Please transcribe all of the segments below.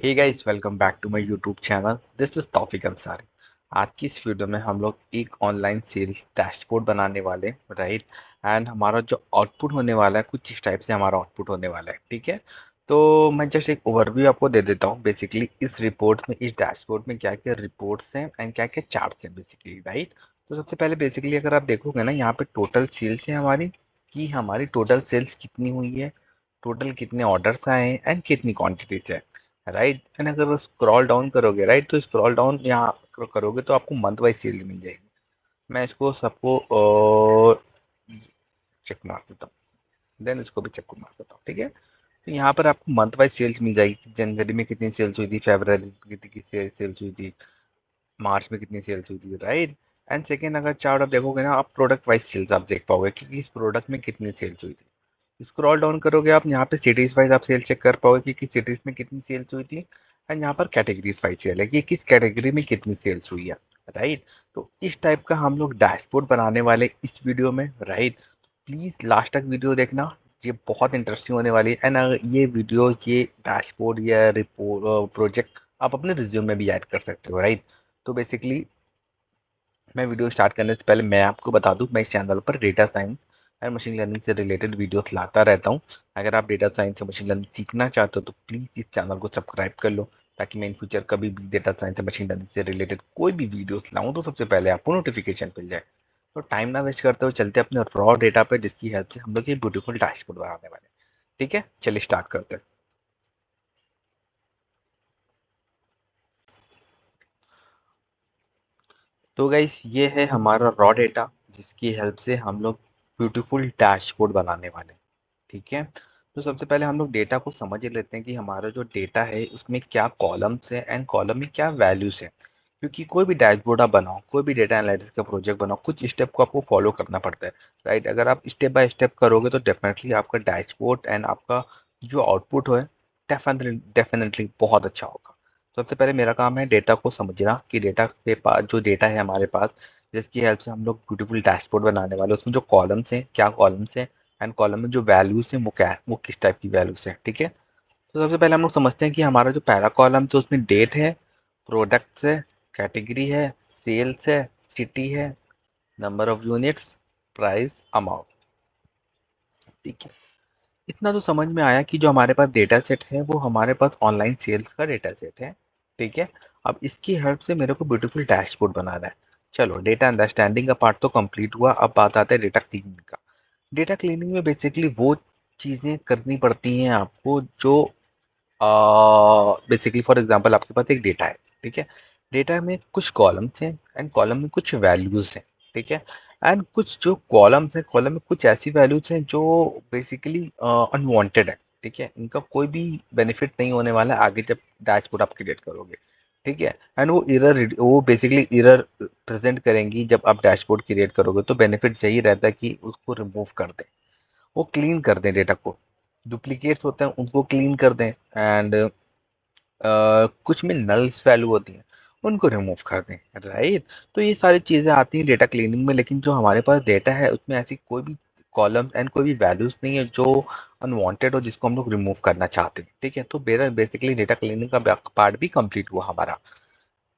Hey guys, welcome back to my YouTube channel. This is Taufiq Ansari. आज की इस video में हम लोग एक ऑनलाइन सेल्स डैशबोर्ड बनाने वाले, राइट। एंड हमारा जो आउटपुट होने वाला है कुछ इस टाइप से हमारा आउटपुट होने वाला है, ठीक है। तो मैं जस्ट एक ओवरव्यू आपको दे देता हूँ। बेसिकली इस रिपोर्ट में, इस डैशबोर्ड में क्या क्या रिपोर्ट्स हैं एंड क्या क्या चार्ट्स हैं बेसिकली, राइट। तो सबसे पहले बेसिकली अगर आप देखोगे ना, यहाँ पे टोटल सेल्स है हमारी, कि हमारी टोटल सेल्स कितनी हुई है, टोटल कितने ऑर्डर्स आए हैं एंड कितनी क्वांटिटीज है, राइट। एंड अगर स्क्रॉल डाउन करोगे, राइट, तो स्क्रॉल डाउन यहाँ करोगे तो आपको मंथ वाइज सेल्स मिल जाएगी। मैं इसको सबको चेक मार देता हूँ, देन इसको भी चेक मार देता हूँ, ठीक है। तो यहाँ पर आपको मंथ वाइज सेल्स मिल जाएगी। जनवरी में कितनी सेल्स हुई थी, फरवरी में कितनी सेल्स हुई थी, मार्च में कितनी सेल्स हुई थी, राइट। एंड सेकेंड, अगर चार्ट आप देखोगे ना, आप प्रोडक्ट वाइज सेल्स आप देख पाओगे कि इस प्रोडक्ट में कितनी सेल्स हुई थी। स्क्रॉल डाउन करोगे आप, यहाँ पे सिटीज वाइज आप सेल चेक कर पाओगे कि किस सिटीज में कितनी सेल्स हुई थी। एंड यहाँ पर कैटेगरीज वाइज सेल है कि किस कैटेगरी में कितनी सेल्स हुई है, राइट। तो इस टाइप का हम लोग डैशबोर्ड बनाने वाले इस वीडियो में, राइट। प्लीज लास्ट तक वीडियो देखना, ये बहुत इंटरेस्टिंग होने वाली है। एंड ये वीडियो, ये डैशबोर्ड या रिपोर्ट प्रोजेक्ट आप अपने रिज्यूम में भी ऐड कर सकते हो, राइट। तो बेसिकली मैं वीडियो स्टार्ट करने से पहले मैं आपको बता दूं, मैं इस चैनल पर data science and machine learning से रिलेटेड वीडियोस लाता रहता हूं। अगर आप डेटा साइंस और मशीन लर्निंग सीखना चाहते हो तो प्लीज़ इस चैनल को सब्सक्राइब कर लो, ताकि मैं इन फ्यूचर कभी भी डेटा साइंस और मशीन लर्निंग से रिलेटेड कोई भी वीडियोस लाऊं तो सबसे पहले आपको नोटिफिकेशन मिल जाए। तो टाइम ना वेस्ट करते हुए चलते अपने रॉ डेटा पे, जिसकी हेल्प से हम लोग ये ब्यूटीफुल डैशबोर्ड बनाने वाले हैं। ठीक है, चलिए स्टार्ट करते हैं। तो गाइस, ये है हमारा रॉ डेटा, जिसकी हेल्प से हम लोग ब्यूटीफुल डैशबोर्ड बनाने वाले हैं, ठीक है। तो सबसे पहले हम लोग डेटा को समझ लेते हैं कि हमारा जो डेटा है उसमें क्या कॉलम्स है एंड कॉलम में क्या वैल्यूज है। क्योंकि कोई भी डैशबोर्ड आप बनाओ, कोई भी डेटा एनालिटिक्स का प्रोजेक्ट बनाओ, कुछ स्टेप को आपको फॉलो करना पड़ता है, राइट। अगर आप स्टेप बाय स्टेप करोगे तो डेफिनेटली आपका डैशबोर्ड एंड आपका जो आउटपुट है डेफिनेटली डेफिनेटली बहुत अच्छा होगा। सबसे पहले मेरा काम है डेटा को समझना, कि डेटा के पास जो डेटा है हमारे पास, जिसकी हेल्प से हम लोग ब्यूटीफुल डैशबोर्ड बनाने वाले हैं, उसमें जो कॉलम्स हैं क्या कॉलम्स हैं, एंड कॉलम में जो वैल्यूज हैं वो क्या है, वो किस टाइप की वैल्यूज हैं, ठीक है। तो सबसे पहले हम लोग समझते हैं कि हमारा जो पहला कॉलम तो उसमें डेट है, प्रोडक्ट्स है, कैटेगरी है, सेल्स है, सिटी है, number of units, price, amount, ठीक है। इतना तो समझ में आया कि जो हमारे पास डेटा सेट है वो हमारे पास ऑनलाइन सेल्स का डेटा सेट है, ठीक है। अब इसकी हेल्प से मेरे को ब्यूटीफुल डैशबोर्ड बनाना है। चलो, डेटा अंडरस्टैंडिंग का पार्ट तो कंप्लीट हुआ, अब बात आता है डेटा क्लीनिंग का। डेटा क्लीनिंग में बेसिकली वो चीज़ें करनी पड़ती हैं आपको जो बेसिकली फॉर एग्जांपल आपके पास एक डेटा है, ठीक है। डेटा में कुछ कॉलम्स हैं एंड कॉलम में कुछ वैल्यूज हैं, ठीक है। एंड कुछ जो कॉलम्स हैं, कॉलम में कुछ ऐसी वैल्यूज हैं जो बेसिकली अनवांटेड है, ठीक है। इनका कोई भी बेनिफिट नहीं होने वाला है आगे जब डैशबोर्ड आप क्रिएट करोगे, ठीक है। एंड वो बेसिकली एरर प्रेजेंट करेंगी जब आप डैशबोर्ड क्रिएट करोगे। तो बेनिफिट यही रहता है कि उसको रिमूव कर दें, वो क्लीन कर दें डेटा को, डुप्लीकेट्स होते हैं उनको क्लीन कर दें। एंड कुछ में नल्स वैल्यू होती हैं, उनको रिमूव कर दें, राइट। तो ये सारी चीज़ें आती हैं डेटा क्लीनिंग में। लेकिन जो हमारे पास डेटा है उसमें ऐसी कोई भी कॉलम्स एंड कोई भी वैल्यूज नहीं है जो अनवांटेड हो, जिसको हम लोग रिमूव करना चाहते हैं, ठीक है। तो मेरा बेसिकली डेटा क्लीनिंग का पार्ट भी कंप्लीट हुआ हमारा।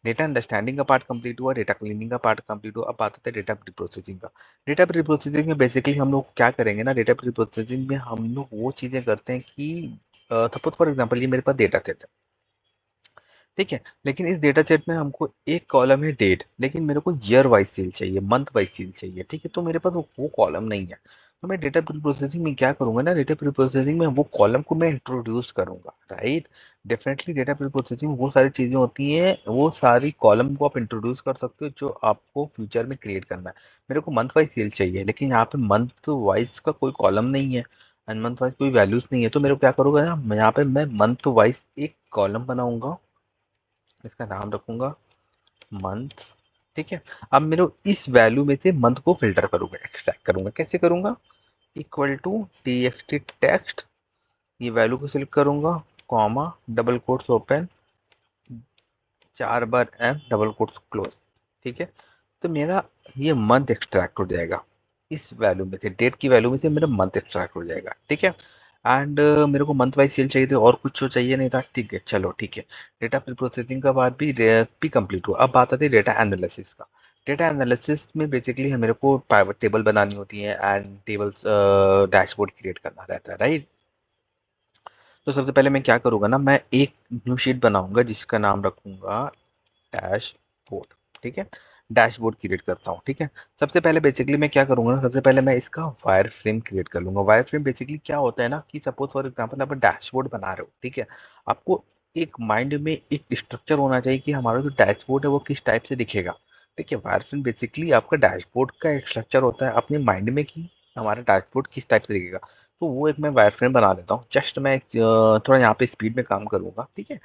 डेटा अंडरस्टैंडिंग का पार्ट कंप्लीट हुआ, डेटा क्लीनिंग का पार्ट कंप्लीट हुआ। अब बात आती है डेटा प्री प्रोसेसिंग का। डेटा प्री प्रोसेसिंग में बेसिकली हम लोग क्या करेंगे ना, डेटा प्री प्रोसेसिंग में हम लोग वो चीज़ें करते हैं कि सपोज फॉर एग्जांपल ये मेरे पास डेटा सेट है, ठीक है। लेकिन इस डेटा सेट में हमको एक कॉलम है डेट, लेकिन मेरे को ईयर वाइज सेल चाहिए, मंथ वाइज सेल चाहिए, ठीक है। तो मेरे पास वो कॉलम नहीं है। तो मैं डेटा प्री प्रोसेसिंग में क्या करूंगा ना, डेटा प्री प्रोसेसिंग में वो कॉलम को मैं इंट्रोड्यूस करूंगा, right. Definitely data pre processing में वो सारी चीजें होती हैं, वो सारी कॉलम को आप इंट्रोड्यूस कर सकते हो जो आपको फ्यूचर में क्रिएट करना है। मेरे को मंथ वाइज सेल चाहिए, लेकिन यहाँ पे मंथ वाइज का कोई कॉलम नहीं है एंड मंथ वाइज कोई वैल्यूज नहीं है। तो मेरे को क्या करूंगा ना, यहाँ पे मैं मंथ वाइज एक कॉलम बनाऊंगा, इसका नाम रखूंगा मंथ, ठीक है। अब मेरे इस वैल्यू में से मंथ को फिल्टर करूंगा, एक्सट्रैक्ट करूंगा। कैसे करूंगा, इक्वल टू टी टेक्स्ट, ये वैल्यू को सिलेक्ट करूंगा, कॉमा, डबल कोट्स ओपन, 4 बार एम, डबल कोट्स क्लोज, ठीक है। तो मेरा ये मंथ एक्सट्रैक्ट हो जाएगा, इस वैल्यू में से, डेट की वैल्यू में से मेरा मंथ एक्सट्रैक्ट हो जाएगा, ठीक है। एंड मेरे को मंथ वाइज सेल चाहिए थे और कुछ तो चाहिए नहीं था। ठीक है, चलो ठीक है। डेटा प्री प्रोसेसिंग का बाद भी कंप्लीट हुआ। अब बात आती है डेटा एनालिसिस का। डेटा एनालिसिस में बेसिकली मेरे को पाइवट टेबल बनानी होती है एंड टेबल्स डैशबोर्ड क्रिएट करना रहता है, राइट। तो सबसे पहले मैं क्या करूँगा ना, मैं एक न्यू शीट बनाऊंगा जिसका नाम रखूंगा डैशबोर्ड। ठीक है, डैशबोर्ड क्रिएट करता हूँ। ठीक है, सबसे पहले बेसिकली मैं क्या करूंगा ना, सबसे पहले मैं इसका वायर फ्रेम क्रिएट कर लूंगा। वायर फ्रेम बेसिकली क्या होता है ना, कि सपोज फॉर एग्जांपल आप डैशबोर्ड बना रहे हो, ठीक है। आपको एक माइंड में एक स्ट्रक्चर होना चाहिए कि हमारा जो डैशबोर्ड है वो किस टाइप से दिखेगा। ठीक है, वायर फ्रेम बेसिकली आपका डैशबोर्ड का एक स्ट्रक्चर होता है अपने माइंड में कि हमारा डैशबोर्ड किस टाइप से दिखेगा। तो वो एक मैं वायर फ्रेम बना देता हूँ। जस्ट मैं थोड़ा यहाँ पे स्पीड में काम करूंगा, ठीक है।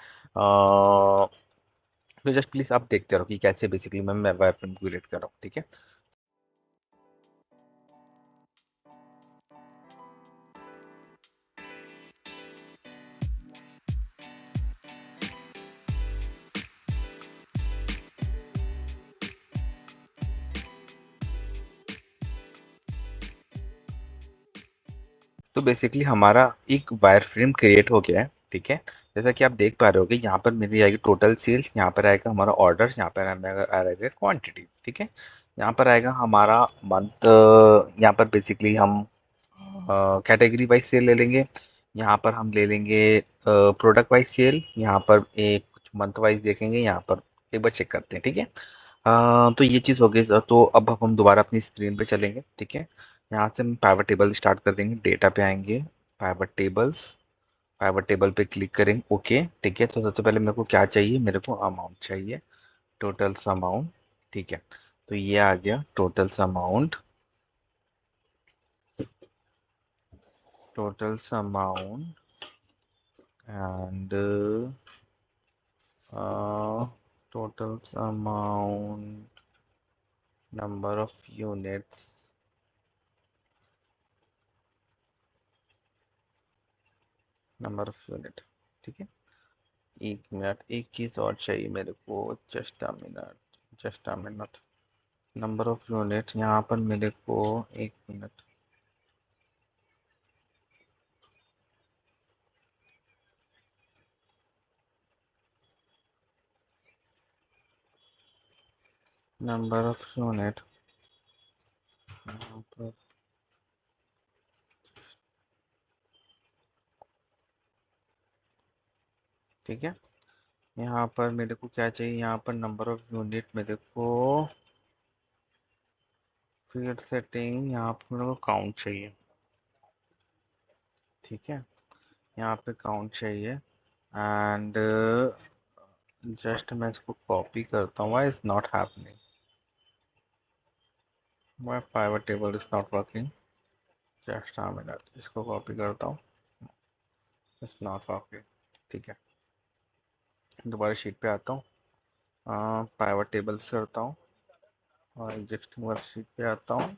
तो जस्ट प्लीज आप देखते रहो कि कैसे बेसिकली मैं वायर फ्रेम क्रिएट कर रहा हूँ, ठीक है। तो बेसिकली हमारा एक वायर फ्रेम क्रिएट हो गया है, ठीक है। जैसा कि आप देख पा रहे होगे, यहाँ पर मेरी आएगी टोटल सेल्स, यहाँ पर आएगा हमारा ऑर्डर, यहाँ पर आएगा क्वांटिटी, ठीक है। यहाँ पर आएगा हमारा मंथ, यहाँ पर बेसिकली हम कैटेगरी वाइज सेल ले लेंगे। यहाँ पर हम ले लेंगे प्रोडक्ट वाइज सेल। यहाँ पर एक कुछ मंथ वाइज देखेंगे, यहाँ पर एक बार चेक करते हैं, ठीक है। तो ये चीज़ हो गई। तो अब हम दोबारा अपनी स्क्रीन पे चलेंगे, ठीक है। यहाँ से हम पाइवट टेबल स्टार्ट कर देंगे, डेटा पे आएंगे, पाइवट टेबल्स, पाइवट टेबल पे क्लिक करेंगे, ओके, ठीक है। तो सबसे पहले मेरे को क्या चाहिए, मेरे को अमाउंट चाहिए, टोटल्स अमाउंट, ठीक है। तो ये आ गया totals amount, totals amount and totals amount, number of units, number of unit, ठीक है। एक मिनट, एक चीज़ और चाहिए मेरे को, just a minute, just a minute. Number of unit यहाँ पर मेरे को, एक मिनट, नंबर ऑफ यूनिट यहाँ पर, ठीक है। यहाँ पर मेरे को क्या चाहिए, यहाँ पर नंबर ऑफ यूनिट मेरे को, फील्ड सेटिंग, यहाँ पर मेरे को काउंट चाहिए, ठीक है। यहाँ पे काउंट चाहिए एंड जस्ट मैं इसको कॉपी करता हूँ। Why is not happening, why pivot table is not working, just a minute, इसको कॉपी करता हूँ, इट्स नॉट वर्किंग, ठीक है। दोबारा शीट पे आता हूँ, पाइवट टेबल से करता हूँ और एग्जिस्टिंग वर्कशीट पे आता हूँ,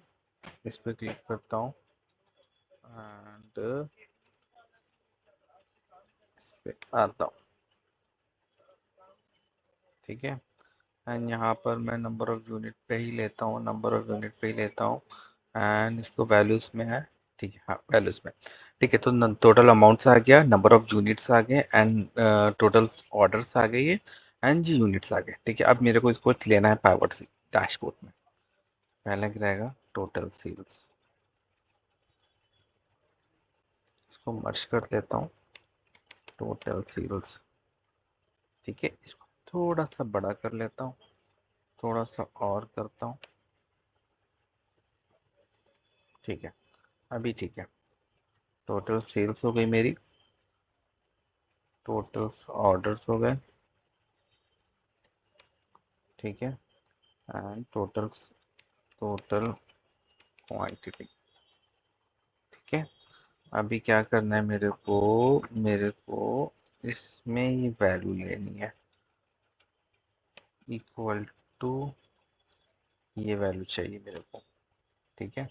इस पे क्लिक करता हूँ एंड पे आता हूँ, ठीक है। एंड यहाँ पर मैं नंबर ऑफ यूनिट पे ही लेता हूँ, नंबर ऑफ यूनिट पे ही लेता हूँ एंड इसको वैल्यूज में है, ठीक है, हाँ वैल्यूज में, ठीक है। तो टोटल अमाउंट्स आ गया, नंबर ऑफ यूनिट्स आ गए एंड टोटल ऑर्डर्स आ गए एंड जी यूनिट्स आ गए, ठीक है। अब मेरे को इसको लेना है पाइवट से डैशबोर्ड में। पहला क्या रहेगा, टोटल सेल्स, इसको मर्ज कर देता हूँ, टोटल सेल्स, ठीक है। इसको थोड़ा सा बड़ा कर लेता हूँ, थोड़ा सा और करता हूँ, ठीक है। अभी ठीक है, टोटल सेल्स हो गई मेरी, टोटल ऑर्डर्स हो गए, ठीक है, एंड टोटल, टोटल क्वांटिटी, ठीक है। अभी क्या करना है मेरे को, मेरे को इसमें ये वैल्यू लेनी है, इक्वल टू, ये वैल्यू चाहिए मेरे को, ठीक है।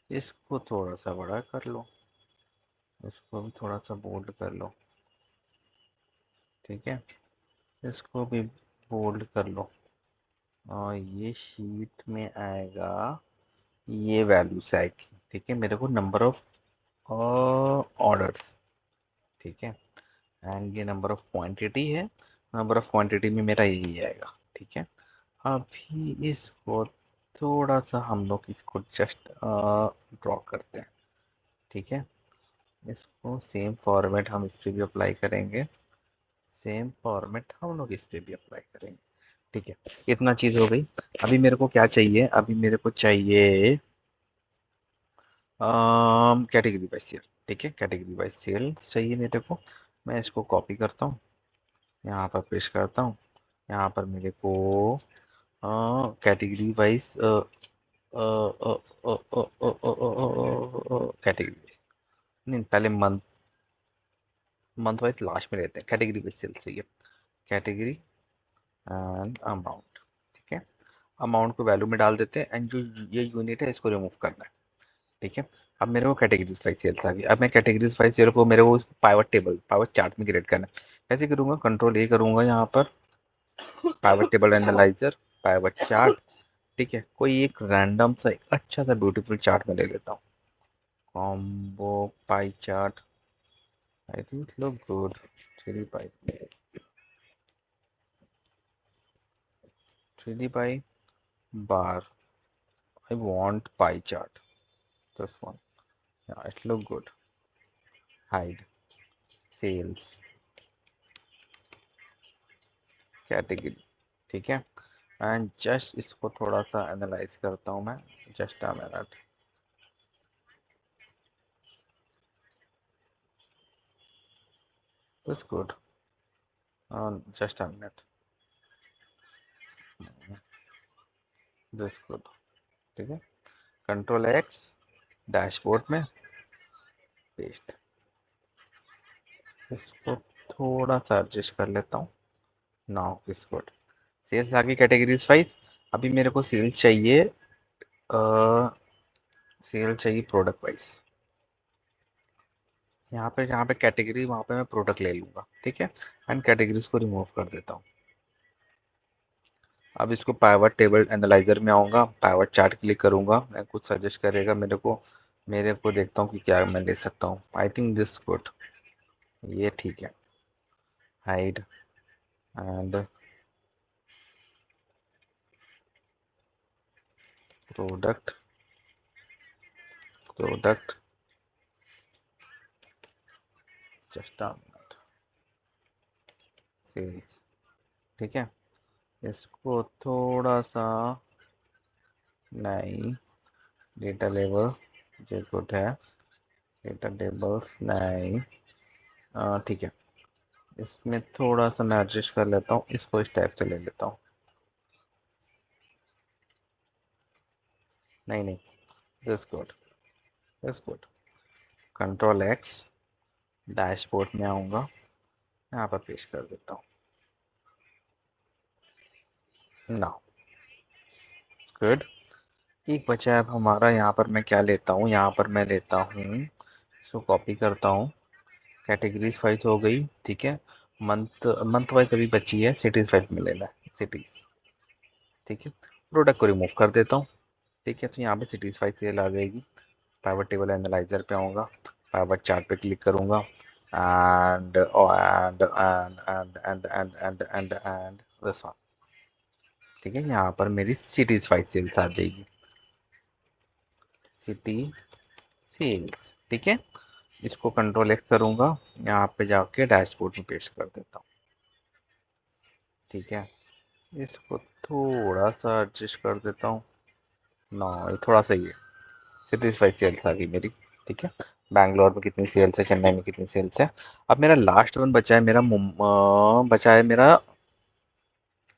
इसको थोड़ा सा बड़ा कर लो, इसको भी थोड़ा सा बोल्ड कर लो, ठीक है। इसको भी बोल्ड कर लो और ये शीट में आएगा, ये वैल्यूज आएगी, ठीक है। मेरे को नंबर ऑफ ऑर्डर्स, ठीक है। एंड ये नंबर ऑफ क्वांटिटी है, नंबर ऑफ क्वांटिटी में मेरा यही आएगा, ठीक है। अभी इसको थोड़ा सा हम लोग इसको जस्ट ड्रॉ करते हैं, ठीक है। इसको सेम फॉर्मेट हम इस पे भी अप्लाई करेंगे, सेम फॉर्मेट हम लोग इस पे भी अप्लाई करेंगे, ठीक है। इतना चीज़ हो गई। अभी मेरे को क्या चाहिए, अभी मेरे को चाहिए कैटेगरी बाय सेल, ठीक है। कैटेगरी बाय सेल चाहिए मेरे को। मैं इसको कॉपी करता हूँ, यहाँ पर पेस्ट करता हूँ। यहाँ पर मेरे को कैटेगरी वाइज कैटेगरी वाइज नहीं, पहले मंथ, मंथ वाइज लास्ट में रहते हैं। कैटेगरी वाइज सेल चाहिए, कैटेगरी एंड अमाउंट, ठीक है। अमाउंट को वैल्यू में डाल देते हैं एंड जो ये यूनिट है इसको रिमूव करना है, ठीक है। अब मेरे को कैटेगरीज वाइज सेल्स आ गई। अब मैं कैटेगरीज वाइज सेल को मेरे को पाइवट टेबल, पाइवट चार्ट में क्रिएट करना है। कैसे करूँगा, कंट्रोल ए करूँगा यहाँ पर, pivot table analyser, pivot chart, ठीक है। कोई एक रैंडम सा एक अच्छा सा ब्यूटीफुल चार्ट में ले लेता हूँ, combo pie chart, I think look good, 3D pi, 3D pi bar, I want pie chart. This one. Yeah, it look good. Hide. Sales. Category. ठीक है। एंड जस्ट इसको थोड़ा सा एनालाइज करता हूँ मैं, just a minute. This good, just a minute, this good, ठीक है। कंट्रोल एक्स, डैशबोर्ड में पेस्ट, इसको थोड़ा सा एडजस्ट कर लेता हूँ। Now this good. सेल्स आगे कैटेगरीज वाइज। अभी मेरे को सेल्स चाहिए, सेल चाहिए प्रोडक्ट वाइज। यहाँ पे जहाँ पे कैटेगरी वहाँ पे मैं प्रोडक्ट ले लूँगा, ठीक है। एंड कैटेगरीज को रिमूव कर देता हूँ। अब इसको पाइवट टेबल एनालाइजर में आऊँगा, पाइवट चार्ट क्लिक करूँगा, मैं कुछ सजेस्ट करेगा मेरे को देखता हूँ कि क्या मैं ले सकता हूँ। आई थिंक दिस गुड, ये ठीक है। Hide and product, product, just a minute, sales, ठीक है। इसको थोड़ा सा, नहीं, डेटा लेवल जो गुड है, डेटा टेबल्स नहीं, ठीक है। इसमें थोड़ा सा मैं एडजस्ट कर लेता हूँ, इसको इस टाइप से ले लेता हूँ। नहीं नहीं, this good, this good. Control x, dashboard में आऊँगा, यहाँ पर पेस्ट कर देता हूँ। Now good. एक बचा है अब हमारा, यहाँ पर मैं क्या लेता हूँ, यहाँ पर मैं लेता हूँ, इसको कॉपी करता हूँ। कैटेगरीज वाइज हो गई, ठीक है। मंथ, मंथ वाइज अभी बची है, सिटीज वाइज में लेना है, सिटीज, ठीक है। प्रोडक्ट को रिमूव कर देता हूँ, ठीक है। तो यहाँ पे सिटीज वाइज सेल आ जाएगी। पाइवट टेबल एनालाइजर पे आऊँगा, पाइवट चार्ट पे क्लिक करूँगा एंड दिस वन, ठीक है। यहाँ पर मेरी सिटीज वाइज सेल्स आ जाएगी, सिटी सेल्स, ठीक है। इसको कंट्रोल एक्स करूँगा, यहाँ पे जाके डैशबोर्ड में पेस्ट कर देता हूँ, ठीक है। इसको थोड़ा सा एडजस्ट कर देता हूँ, ना ये थोड़ा सा ही है। सिटीज वाइज सेल्स आ गई मेरी, ठीक है। बैंगलोर में कितनी सेल्स है, चेन्नई में कितनी सेल्स है। अब मेरा लास्ट वन बचा है, मेरा बचा है मेरा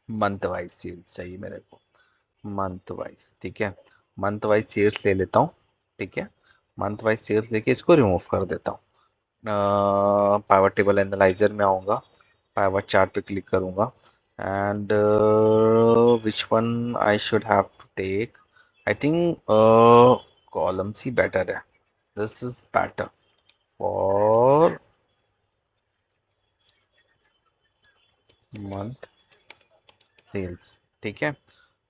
मंथ वाइज सेल्स चाहिए मेरे को, मंथ वाइज, ठीक है। मंथ वाइज सेल्स ले लेता हूँ, ठीक है। मंथ वाइज सेल्स लेके इसको रिमूव कर देता हूँ। पावर टेबल एनालाइजर में आऊँगा, पावर चार्ट पे क्लिक करूँगा and which one I should have to take, I think column C better है, this is better for month sales, ठीक है।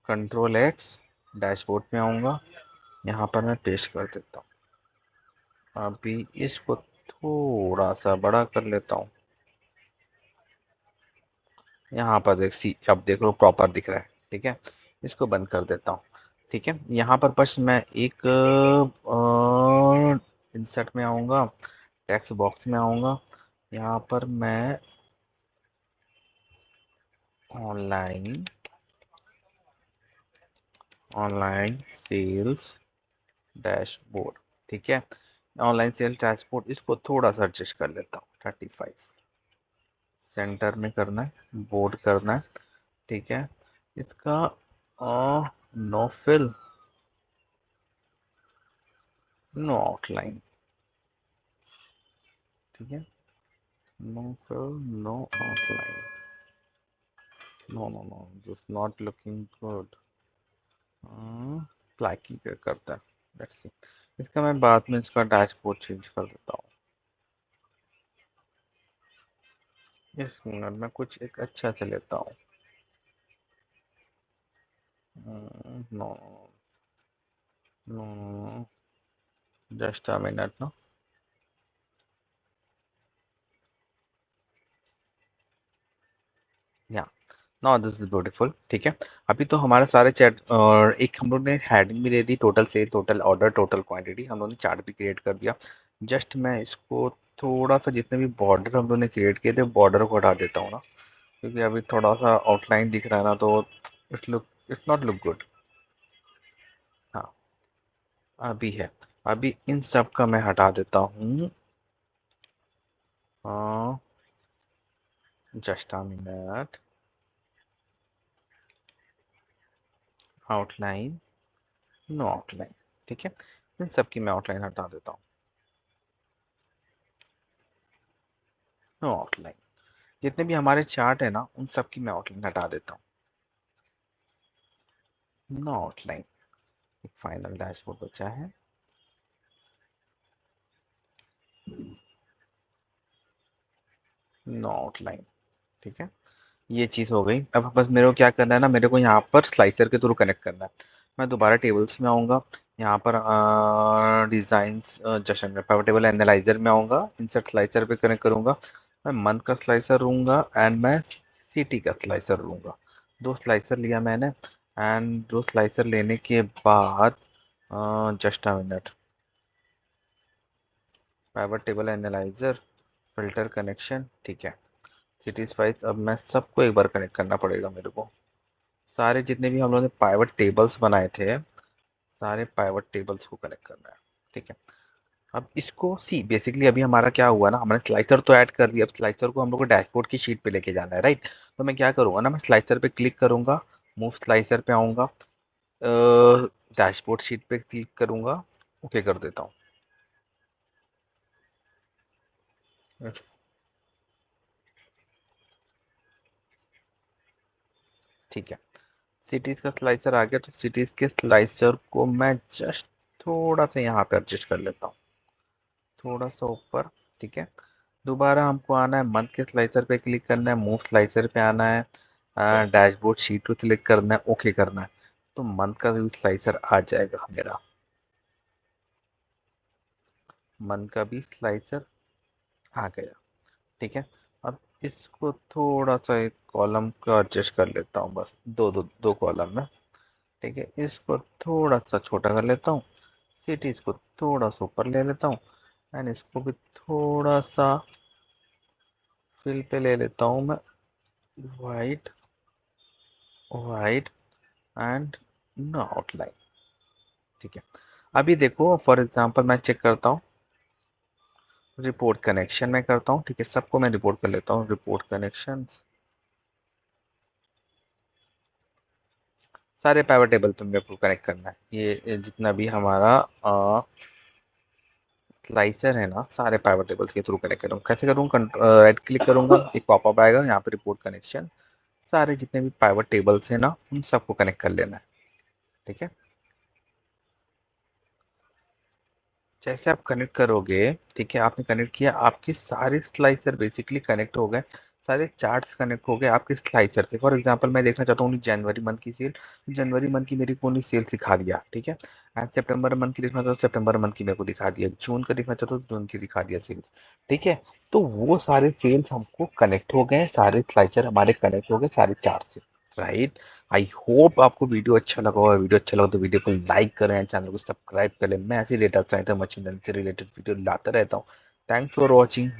कंट्रोल एक्स, डैशबोर्ड में आऊँगा, यहाँ पर मैं पेस्ट कर देता हूँ, अभी इसको थोड़ा सा बड़ा कर लेता हूँ। यहाँ पर देख सी, अब देख लो प्रॉपर दिख रहा है। ठीक है, इसको बंद कर देता हूँ। ठीक है, यहाँ पर बस मैं एक इंसर्ट में आऊँगा, टेक्स्ट बॉक्स में आऊँगा। यहाँ पर मैं ऑनलाइन ऑनलाइन सेल्स डैशबोर्ड, ठीक है, ऑनलाइन सेल्स डैशबोर्ड, इसको थोड़ा सा एडजस्ट कर लेता हूँ। 35 सेंटर में करना है, बोर्ड करना है। ठीक है, इसका नो फिल, नो आउटलाइन। ठीक है, no fill, no outline, no no no, this not looking good. Black ही करता है, लेट्स सी। इसका मैं बाद में इसका डैशबोर्ड चेंज कर देता हूँ। इस मिनट में कुछ एक अच्छा से लेता हूँ। No no, just a minute no. Yeah now this is beautiful. ठीक है, अभी तो हमारे सारे चैट, और एक हम लोग ने हेडिंग भी दे दी, total sale, total order, total quantity, हम लोग ने चार्ट भी क्रिएट कर दिया। जस्ट मैं इसको थोड़ा सा, जितने भी बॉर्डर हम लोग ने क्रिएट किए थे, बॉर्डर को हटा देता हूँ ना, क्योंकि अभी थोड़ा सा आउटलाइन दिख रहा है ना, तो इट्स नॉट लुक गुड। हाँ, अभी है। अभी इन सब का मैं हटा देता हूँ। Just a minute, outline, no outline. ठीक है, इन सब की मैं आउटलाइन हटा देता हूँ। नो आउटलाइन, जितने भी हमारे चार्ट है ना, उन सब की मैं आउटलाइन हटा देता हूँ। नो आउटलाइन, एक फाइनल डैशबोर्ड बचा है। No outline. ठीक है, ये चीज़ हो गई। अब बस मेरे को क्या करना है ना, मेरे को यहाँ पर स्लाइसर के थ्रू कनेक्ट करना है। मैं दोबारा टेबल्स में आऊँगा, यहाँ पर डिज़ाइंस, जशन में पावर टेबल एनालाइजर में आऊँगा, इंसर्ट स्लाइसर पे कनेक्ट करूँगा। मैं मंथ का स्लाइसर लूँगा एंड मैं सिटी का स्लाइसर लूँगा। दो स्लाइसर लिया मैंने, एंड दो स्लाइसर लेने के बाद just a minute, power table analyser, filter connection. ठीक है, सिटीज वाइज अब मैं सबको एक बार कनेक्ट करना पड़ेगा मेरे को। सारे जितने भी हम लोगों ने पाइवट टेबल्स बनाए थे, सारे पाइवट टेबल्स को कनेक्ट करना है। ठीक है, अब इसको सी, बेसिकली अभी हमारा क्या हुआ ना, हमने स्लाइसर तो ऐड कर दिया। अब स्लाइसर को हम लोग को डैशबोर्ड की शीट पे लेके जाना है, राइट। तो मैं क्या करूंगा ना, मैं स्लाइसर पे क्लिक करूंगा, मूव स्लाइसर पे आऊंगा, डैशबोर्ड शीट पे क्लिक करूंगा, ओके कर देता हूँ। ठीक है, सिटीज का स्लाइसर आ गया, तो सिटीज के स्लाइसर को मैं जस्ट थोड़ा सा यहाँ पे एडजस्ट कर लेता हूँ, थोड़ा सा ऊपर। ठीक है, दोबारा हमको आना है, मंथ के स्लाइसर पे क्लिक करना है, मूव स्लाइसर पे आना है, डैशबोर्ड शीट पे क्लिक करना है, ओके करना है। तो मंथ का भी स्लाइसर आ जाएगा मेरा, मंथ का भी स्लाइसर आ गया। ठीक है, अब इसको थोड़ा सा एक कॉलम का एडजस्ट कर लेता हूँ, बस दो दो दो कॉलम में। ठीक है, इसको थोड़ा सा छोटा कर लेता हूँ, सिटीज को थोड़ा सा ऊपर ले लेता हूँ, एंड इसको भी थोड़ा सा फिल पे ले लेता हूँ मैं, white, white and no outline. ठीक है, अभी देखो फॉर एग्जांपल मैं चेक करता हूँ, रिपोर्ट कनेक्शन में करता हूँ। ठीक है, सबको मैं रिपोर्ट कर लेता हूँ, रिपोर्ट कनेक्शन, सारे पाइवट टेबल पे मेरे को कनेक्ट करना है। ये जितना भी हमारा स्लाइसर है ना, सारे पाइवट टेबल्स के थ्रू कनेक्ट करूँगा। कैसे करूँगा, राइट क्लिक करूंगा, एक पॉपअप आएगा, यहाँ पे रिपोर्ट कनेक्शन, सारे जितने भी पाइवट टेबल्स हैं ना, उन सबको कनेक्ट कर लेना है। ठीक है, जैसे आप कनेक्ट करोगे, ठीक है, आपने कनेक्ट किया, आपके सारे स्लाइसर बेसिकली कनेक्ट हो गए। सारे चार्ट्स कनेक्ट हो गए आपके स्लाइसर से। फॉर एग्जांपल मैं देखना चाहता हूँ जनवरी मंथ की सेल, जनवरी मंथ की मेरी को ओनली सेल दिखा दिया, ठीक है। एंड सितंबर मंथ की देखना चाहता हूँ, सितंबर मंथ की मेरे को दिखा दिया, जून का देखना चाहता हूँ, जून की दिखा दिया सेल्स, ठीक है। तो वो सारे सेल्स हमको कनेक्ट हो गए, सारे स्लाइसर हमारे कनेक्ट हो गए सारे चार्ट से, राइट। आई होप आपको वीडियो अच्छा लगा होगा। वीडियो अच्छा लगा तो वीडियो को लाइक करें, चैनल को सब्सक्राइब करें। मैं ऐसे डेटा साइंस और मशीन लर्निंग से रिलेटेड वीडियो लाता रहता हूँ। Thanks for watching.